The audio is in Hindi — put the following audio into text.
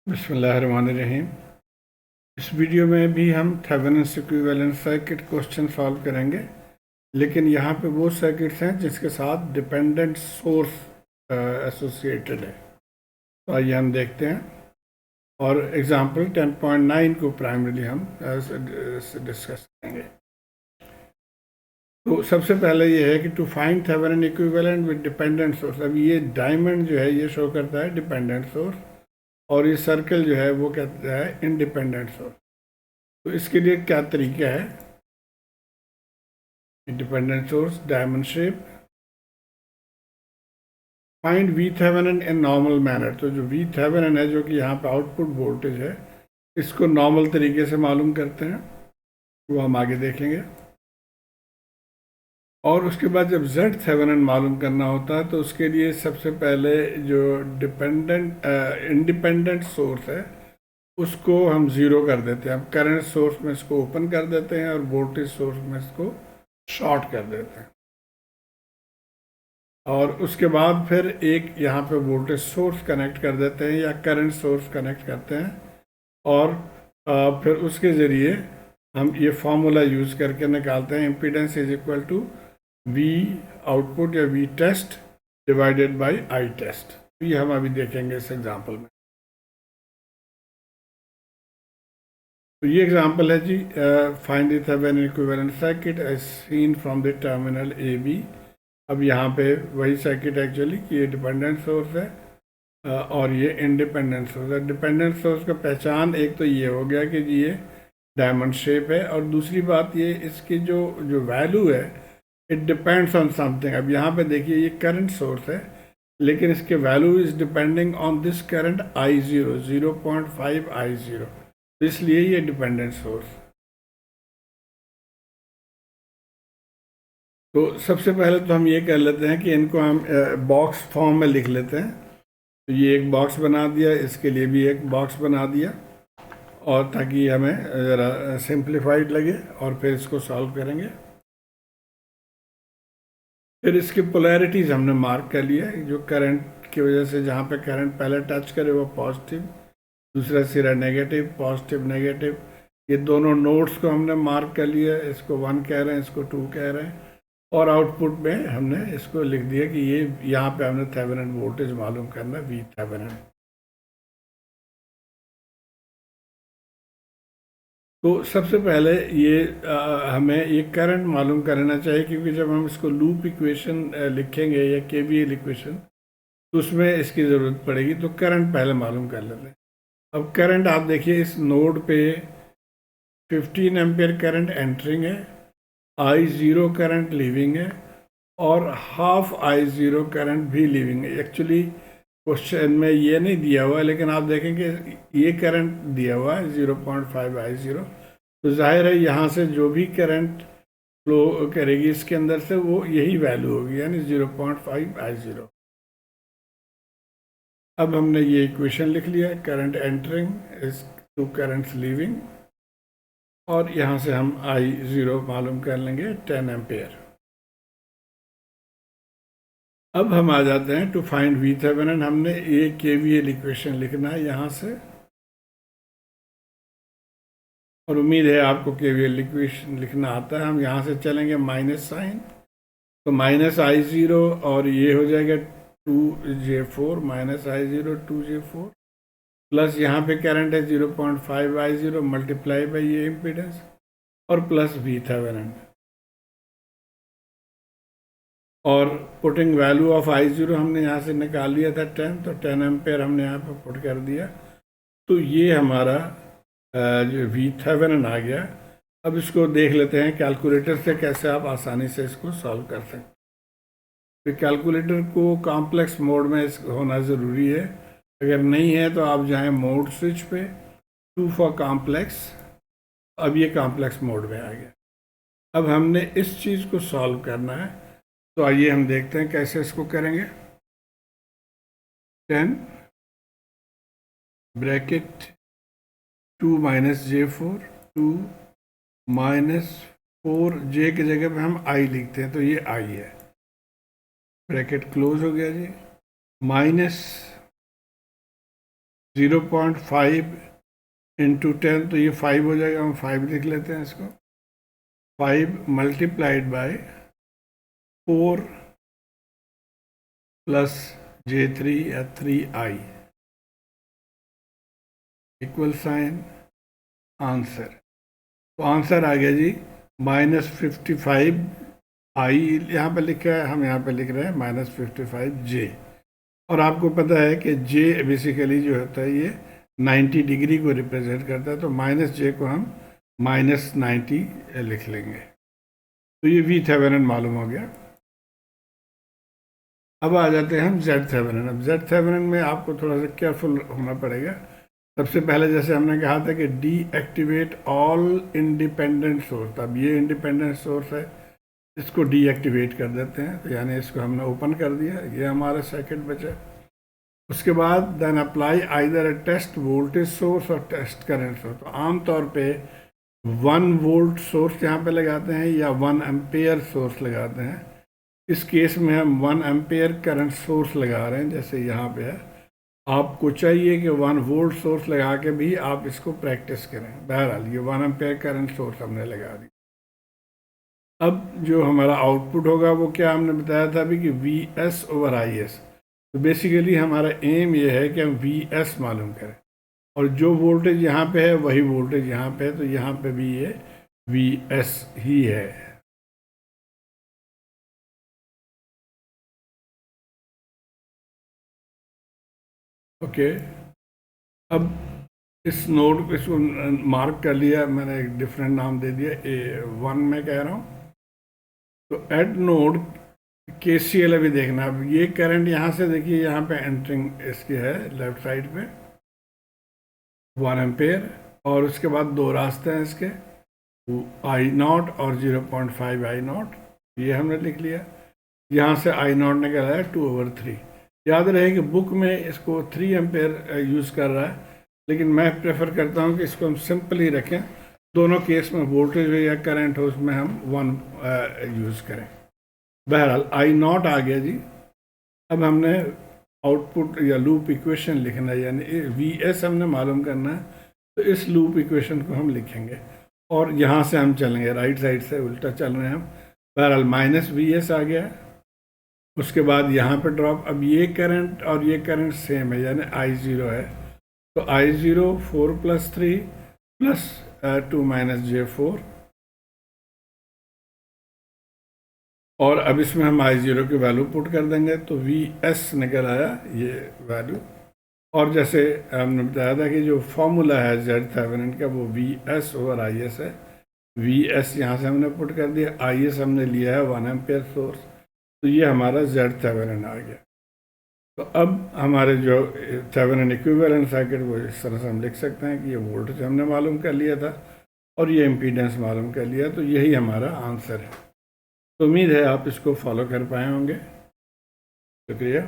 बिस्मिल्लाहिर्रहमानिर्रहीम। इस वीडियो में भी हम Thevenin's equivalent circuit question solve करेंगे, लेकिन यहाँ पे वो सर्किट्स हैं जिसके साथ डिपेंडेंट सोर्स एसोसिएटेड है। तो आइए हम देखते हैं और एग्जांपल 10.9 को प्राइमरीली हम डिस्कस करेंगे। तो सबसे पहले ये है कि to find Thevenin equivalent with dependent source. अब ये डायमंड जो है ये शो करता है डिपेंडेंट सोर्स और ये सर्कल जो है वो कहता है इंडिपेंडेंट सोर्स। तो इसके लिए क्या तरीका है? Independent source, diamond shape, find V Thevenin in normal manner. तो जो वी थेवेनिन है जो कि यहाँ पे आउटपुट वोल्टेज है, इसको नॉर्मल तरीके से मालूम करते हैं, वो हम आगे देखेंगे। और उसके बाद जब जेड थेवेनिन मालूम करना होता है तो उसके लिए सबसे पहले जो इंडिपेंडेंट सोर्स है उसको हम ज़ीरो कर देते हैं। हम करंट सोर्स में इसको ओपन कर देते हैं और वोल्टेज सोर्स में इसको शॉर्ट कर देते हैं। और उसके बाद फिर एक यहाँ पे वोल्टेज सोर्स कनेक्ट कर देते हैं या करंट सोर्स कनेक्ट करते हैं और फिर उसके ज़रिए हम ये फार्मूला यूज़ करके निकालते हैं impedance is equal to V output या V test divided by I test. ये हम अभी देखेंगे इस एग्जांपल में। तो ये एग्जांपल है जी, find the Thevenin equivalent circuit as seen from the terminal A B. अब यहाँ पे वही सर्किट एक्चुअली कि ये डिपेंडेंट सोर्स है और ये इंडिपेंडेंट सोर्स है। डिपेंडेंट सोर्स का पहचान एक तो ये हो गया कि ये डायमंड शेप है, और दूसरी बात ये इसकी जो जो वैल्यू है इट डिपेंड्स ऑन समथिंग। अब यहाँ पे देखिए ये करंट सोर्स है, लेकिन इसके value is depending on this current I0, 0.5 I0, तो इसलिए ये डिपेंडेंट सोर्स। तो सबसे पहले तो हम ये कर लेते हैं कि इनको हम बॉक्स फॉर्म में लिख लेते हैं। तो ये एक बॉक्स बना दिया, इसके लिए भी एक बॉक्स बना दिया, और ताकि हमें ज़रा सिंप्लीफाइड लगे, और फिर इसको सॉल्व करेंगे। फिर इसकी पोलैरिटीज़ हमने मार्क कर लिया है। जो करंट की वजह से जहाँ पे करंट पहले टच करे वो पॉजिटिव, दूसरा सिरा नेगेटिव, पॉजिटिव नेगेटिव, ये दोनों नोड्स को हमने मार्क कर लिया। इसको 1 कह रहे हैं, इसको 2 कह रहे हैं, और आउटपुट में हमने इसको लिख दिया कि ये यहाँ पे हमने थेवेनिन वोल्टेज मालूम करना है, वी थेवेनिन। तो सबसे पहले ये हमें ये करंट मालूम करना चाहिए, क्योंकि जब हम इसको लूप इक्वेशन लिखेंगे या केवीएल इक्वेशन तो उसमें इसकी ज़रूरत पड़ेगी। तो करंट पहले मालूम कर लेते हैं। अब करंट आप देखिए इस नोड पे 15 एम्पियर करंट एंटरिंग है, I0 करंट लीविंग है, और हाफ I0 करंट भी लीविंग है। एक्चुअली क्वेश्चन में ये नहीं दिया हुआ है, लेकिन आप देखेंगे ये करंट दिया हुआ है 0.5 I0, तो जाहिर है यहाँ से जो भी करंट फ्लो करेगी इसके अंदर से वो यही वैल्यू होगी, यानी 0.5 I0। अब हमने ये इक्वेशन लिख लिया, current entering is to currents leaving, और यहाँ से हम I0 मालूम कर लेंगे 10 एम्पेयर। अब हम आ जाते हैं टू फाइंड वी थेवेनिन। हमने ये केवीएल इक्वेशन लिखना है यहाँ से, और उम्मीद है आपको केवीएल इक्वेशन लिखना आता है। हम यहाँ से चलेंगे माइनस साइन, तो माइनस I0 और ये हो जाएगा 2J4, minus I0 2J4, plus यहाँ पे करंट है 0.5 I0 मल्टीप्लाई बाई ये इम्पीडेंस, और प्लस वी थेवेनिन, और पुटिंग वैल्यू ऑफ I0 हमने यहाँ से निकाल लिया था 10, तो 10 एम्पेयर हमने यहाँ पे पुट कर दिया। तो ये हमारा जो वी थेवेनिन आ गया। अब इसको देख लेते हैं कैलकुलेटर से कैसे आप आसानी से इसको सॉल्व कर सकते हैं। तो कैलकुलेटर को कॉम्प्लेक्स मोड में होना ज़रूरी है, अगर नहीं है तो आप जाएं मोड स्विच पे, 2 फॉर कॉम्प्लेक्स। अब ये कॉम्प्लेक्स मोड में आ गया। अब हमने इस चीज़ को सॉल्व करना है, तो आइए हम देखते हैं कैसे इसको करेंगे। 10 bracket 2 minus J4, 2 minus 4, J की जगह पे हम I लिखते हैं, तो ये I है, ब्रैकेट क्लोज हो गया जी, माइनस 0.5 इंटू 10, तो ये 5 हो जाएगा, हम 5 लिख लेते हैं इसको। 5 मल्टीप्लाइड बाय 4 प्लस J3 या 3i इक्वल साइन आंसर। तो आंसर आ गया जी -55i, यहाँ पे लिखा है, हम यहाँ पे लिख रहे हैं -55j। और आपको पता है कि j बेसिकली जो होता है ये 90 डिग्री को रिप्रेजेंट करता है, तो -j को हम -90 लिख लेंगे। तो ये v थेवेनिन मालूम हो गया। अब आ जाते हैं हम z थेवेनिन। अब z थेवेनिन में आपको थोड़ा सा केयरफुल होना पड़ेगा। सबसे पहले जैसे हमने कहा था कि डीएक्टिवेट ऑल इंडिपेंडेंट सोर्स, अब ये इंडिपेंडेंट सोर्स है, इसको डीएक्टिवेट कर देते हैं। तो यानी इसको हमने ओपन कर दिया, ये हमारा सर्किट बचा। उसके बाद then apply either a test voltage source और टेस्ट करंट सोर्स। तो आमतौर पे 1 वोल्ट सोर्स यहाँ पे लगाते हैं या 1 एम्पेयर सोर्स लगाते हैं। इस केस में हम 1 एम्पेयर करंट सोर्स लगा रहे हैं, जैसे यहाँ पे है। आपको चाहिए कि 1 वोल्ट सोर्स लगा के भी आप इसको प्रैक्टिस करें। बहरहाल ये 1 एम्पेयर करंट सोर्स हमने लगा दी। अब जो हमारा आउटपुट होगा वो क्या हमने बताया था अभी कि Vs ओवर Is। तो बेसिकली हमारा एम ये है कि हम Vs मालूम करें, और जो वोल्टेज यहाँ पे है वही वोल्टेज यहाँ पे है, तो यहाँ पे भी ये Vs ही है। ओके, अब इस नोड को इसको मार्क कर लिया मैंने, एक डिफरेंट नाम दे दिया, A1 में कह रहा हूँ। तो एट नोड KCL अभी देखना। अब ये करंट यहाँ से देखिए, यहाँ पे एंटरिंग इसकी है लेफ्ट साइड पे 1 एम्पेयर, और उसके बाद 2 रास्ते हैं इसके, I0 और 0.5 I0, ये हमने लिख लिया। यहाँ से I0 निकल आया 2/3। याद रहे कि बुक में इसको 3 एम्पेयर यूज़ कर रहा है, लेकिन मैं प्रेफर करता हूँ कि इसको हम सिंपल ही रखें। दोनों केस में वोल्टेज हो या करंट हो, उसमें हम 1 यूज़ करें। बहरहाल I0 आ गया जी। अब हमने आउटपुट या लूप इक्वेशन लिखना है, यानी Vs हमने मालूम करना है। तो इस लूप इक्वेशन को हम लिखेंगे और यहाँ से हम चलेंगे, राइट साइड से उल्टा चल रहे हैं हम। बहरहाल -Vs आ गया। उसके बाद यहाँ पे ड्रॉप। अब ये करंट और ये करंट सेम है, यानी I0 है। तो I0 4 + 3 + 2 - J4, और अब इसमें हम I0 की वैल्यू पुट कर देंगे, तो Vs निकल आया ये वैल्यू। और जैसे हमने बताया था कि जो फॉर्मूला है Z थेवेनिन का वो Vs ओवर Is है। Vs यहाँ से हमने पुट कर दिया, Is हमने लिया है 1 एम्पेयर सोर्स, तो ये हमारा Z थेवेनिन आ गया। तो अब हमारे जो थेवेनिन इक्विवेलेंट सर्किट वो इस तरह से हम लिख सकते हैं कि ये वोल्टेज हमने मालूम कर लिया था और ये इम्पीडेंस मालूम कर लिया, तो यही हमारा आंसर है। तो उम्मीद है आप इसको फॉलो कर पाए होंगे। शुक्रिया।